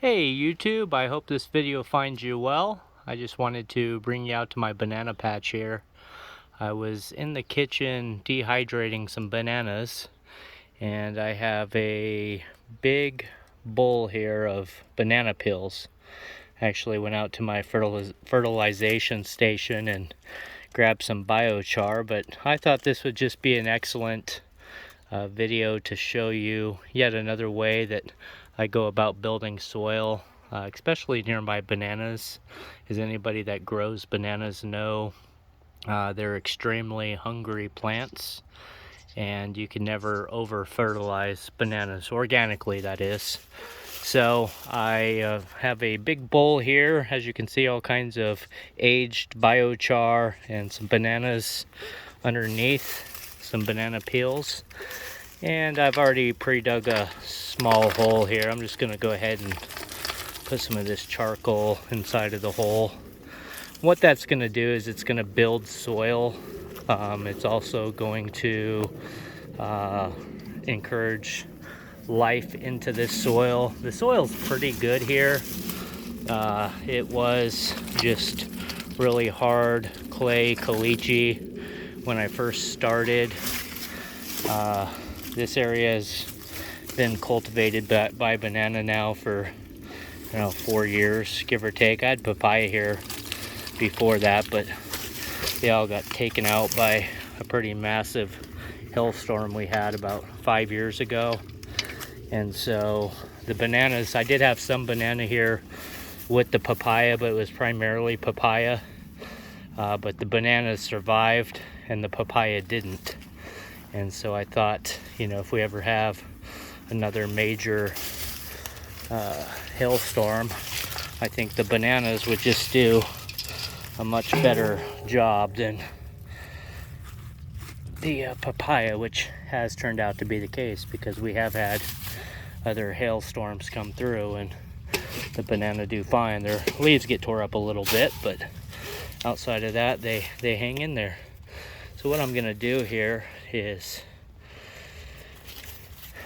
Hey YouTube, I hope this video finds you well. I just wanted to bring you out to my banana patch here. I was in the kitchen dehydrating some bananas, and I have a big bowl here of banana peels. I actually went out to my fertilization station and grabbed some biochar, but I thought this would just be an excellent video to show you yet another way that I go about building soil, especially near my bananas. As anybody that grows bananas know, they're extremely hungry plants, and you can never over fertilize bananas, organically that is. So I have a big bowl here, as you can see, all kinds of aged biochar and some bananas underneath, some banana peels. And I've already pre-dug a small hole here. I'm just going to go ahead and put some of this charcoal inside of the hole. What that's going to do is it's going to build soil. It's also going to encourage life into this soil. The soil's pretty good here. It was just really hard clay caliche when I first started. This area has been cultivated by banana now for 4 years, give or take. I had papaya here before that, but they all got taken out by a pretty massive hailstorm we had about 5 years ago. And so the bananas, I did have some banana here with the papaya, but it was primarily papaya. But the bananas survived and the papaya didn't. And so I thought, if we ever have another major hailstorm, I think the bananas would just do a much better job than the papaya, which has turned out to be the case, because we have had other hailstorms come through and the banana do fine. Their leaves get tore up a little bit, but outside of that, they hang in there. So what I'm going to do here is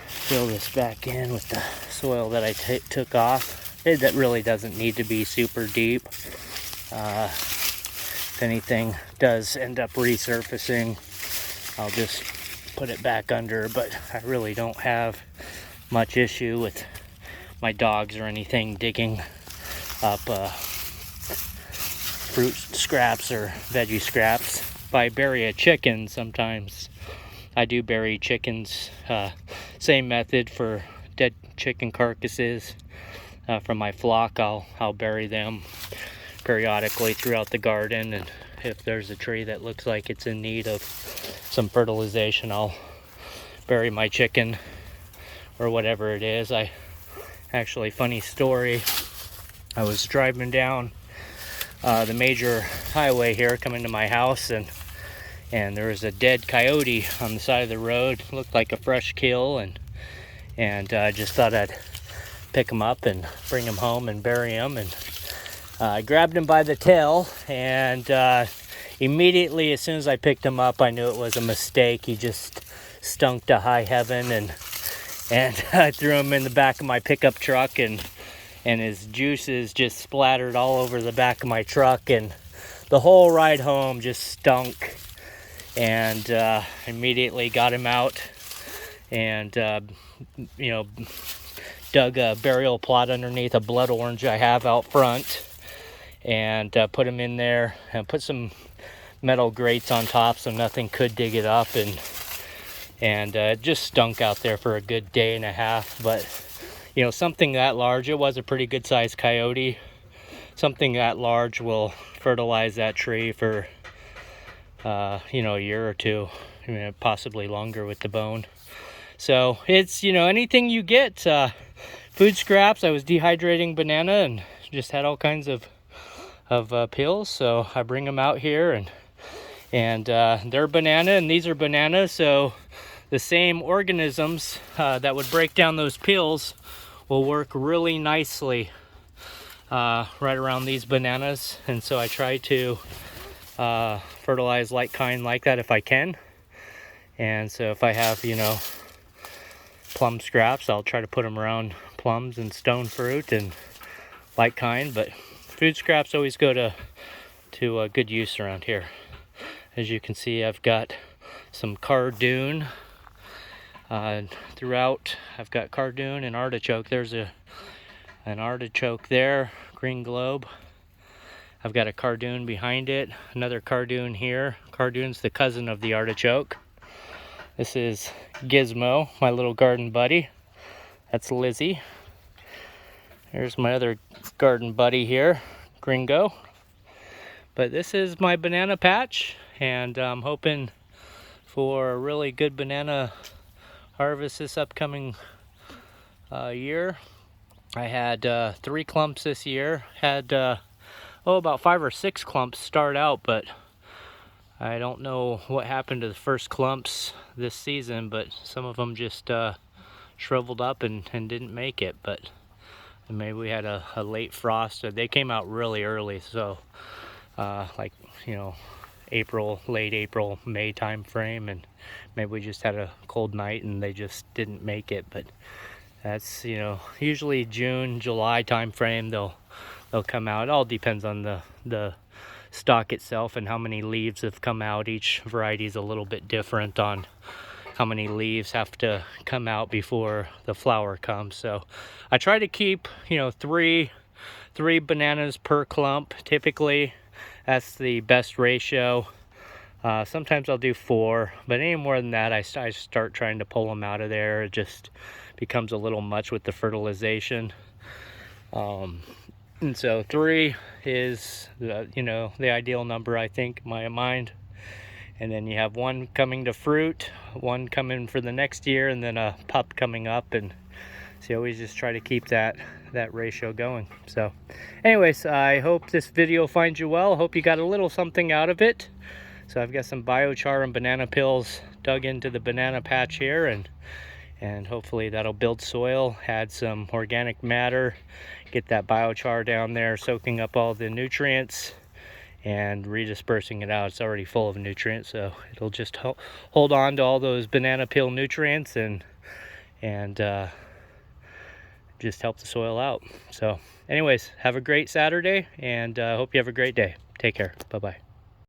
fill this back in with the soil that I took off. That really doesn't need to be super deep. If anything does end up resurfacing, I'll just put it back under, but I really don't have much issue with my dogs or anything digging up fruit scraps or veggie scraps. If I bury a chicken, sometimes I do bury chickens. Same method for dead chicken carcasses from my flock. I'll bury them periodically throughout the garden, and if there's a tree that looks like it's in need of some fertilization, I'll bury my chicken or whatever it is. Actually, funny story, I was driving down the major highway here coming to my house, and there was a dead coyote on the side of the road. It looked like a fresh kill, and I just thought I'd pick him up and bring him home and bury him. And I grabbed him by the tail, and immediately as soon as I picked him up, I knew it was a mistake. He just stunk to high heaven, and I threw him in the back of my pickup truck, and his juices just splattered all over the back of my truck, and the whole ride home just stunk. And immediately got him out and dug a burial plot underneath a blood orange I have out front, and put him in there and put some metal grates on top so nothing could dig it up, and it just stunk out there for a good day and a half. But something that large, it was a pretty good sized coyote, something that large will fertilize that tree for a year or two, possibly longer with the bone. So it's, anything you get, food scraps. I was dehydrating banana and just had all kinds of peels, so I bring them out here, and they're banana and these are bananas, so the same organisms that would break down those peels will work really nicely right around these bananas. And so I try to fertilize like kind like that if I can. And so if I have plum scraps. I'll try to put them around plums and stone fruit and like kind, but food scraps always go to good use around here. As you can see, I've got some cardoon throughout. I've got cardoon and artichoke. There's an artichoke there, green globe. I've got a cardoon behind it, another cardoon here. Cardoon's the cousin of the artichoke. This is Gizmo, my little garden buddy. That's Lizzie. There's my other garden buddy here, Gringo. But this is my banana patch, and I'm hoping for a really good banana harvest this upcoming year. I had 3 clumps this year. Had about 5 or 6 clumps start out, but I don't know what happened to the first clumps this season, but some of them just shriveled up and didn't make it. But maybe we had a late frost. They came out really early, so like, you know, late April, May time frame, and maybe we just had a cold night and they just didn't make it. But that's, you know, usually June, July time frame they'll come out. It all depends on the stalk itself and how many leaves have come out. Each variety is a little bit different on how many leaves have to come out before the flower comes. So I try to keep, you know, three bananas per clump. Typically that's the best ratio. Sometimes I'll do 4, but any more than that, I start trying to pull them out of there. It just becomes a little much with the fertilization. And so 3 is you know, the ideal number, I think, in my mind. And then you have 1 coming to fruit, 1 coming for the next year, and then a pup coming up. And so you always just try to keep that ratio going. So anyways, I hope this video finds you well. Hope you got a little something out of it. So I've got some biochar and banana pills dug into the banana patch here, and hopefully that'll build soil, add some organic matter, get that biochar down there soaking up all the nutrients and redispersing it out. It's already full of nutrients, so it'll just hold on to all those banana peel nutrients and just help the soil out. So anyways, have a great Saturday, and hope you have a great day. Take care. Bye-bye.